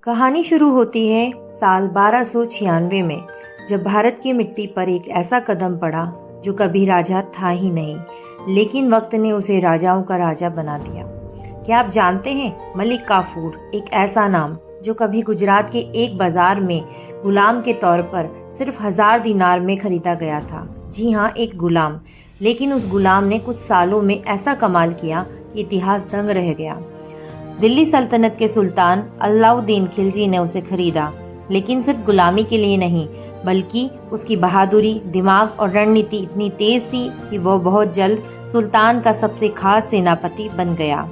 कहानी शुरू होती है साल 1296 में, जब भारत की मिट्टी पर एक ऐसा कदम पड़ा जो कभी राजा था ही नहीं, लेकिन वक्त ने उसे राजाओं का राजा बना दिया। क्या आप जानते हैं, मलिक काफूर एक ऐसा नाम जो कभी गुजरात के एक बाजार में गुलाम के तौर पर सिर्फ 1000 दिनार में खरीदा गया था। जी हाँ, एक गुलाम। लेकिन उस गुलाम ने कुछ सालों में ऐसा कमाल किया कि इतिहास दंग रह गया। दिल्ली सल्तनत के सुल्तान अलाउद्दीन खिलजी ने उसे खरीदा, लेकिन सिर्फ गुलामी के लिए नहीं, बल्कि उसकी बहादुरी, दिमाग और रणनीति इतनी तेज थी कि वह बहुत जल्द सुल्तान का सबसे खास सेनापति बन गया।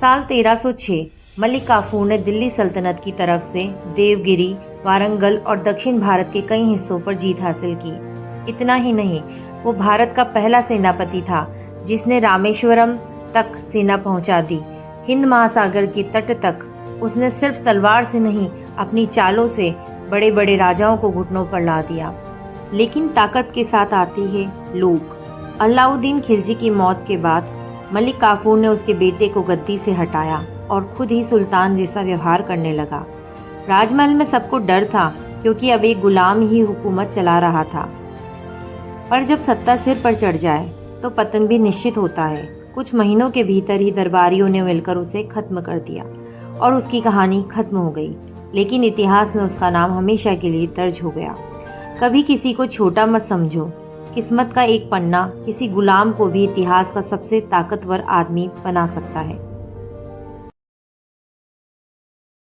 साल 1306 मलिक काफूर ने दिल्ली सल्तनत की तरफ से देवगिरी, वारंगल और दक्षिण भारत के कई हिस्सों पर जीत हासिल की। इतना ही नहीं, वो भारत का पहला सेनापति था जिसने रामेश्वरम तक सेना पहुंचा दी। हिंद महासागर के तट तक उसने सिर्फ तलवार से नहीं, अपनी चालों से बड़े बड़े राजाओं को घुटनों पर ला दिया। लेकिन ताकत के साथ आती है लोग। अलाउद्दीन खिलजी की मौत के बाद मलिक काफूर ने उसके बेटे को गद्दी से हटाया और खुद ही सुल्तान जैसा व्यवहार करने लगा। राजमहल में सबको डर था, क्योंकि अब एक गुलाम ही हुकूमत चला रहा था। पर जब सत्ता सिर पर चढ़ जाए तो पतन भी निश्चित होता है। कुछ महीनों के भीतर ही दरबारियों ने मिलकर उसे खत्म कर दिया और उसकी कहानी खत्म हो गई। लेकिन इतिहास में उसका नाम हमेशा के लिए दर्ज हो गया। कभी किसी को छोटा मत समझो। किस्मत का एक पन्ना किसी गुलाम को भी इतिहास का सबसे ताकतवर आदमी बना सकता है।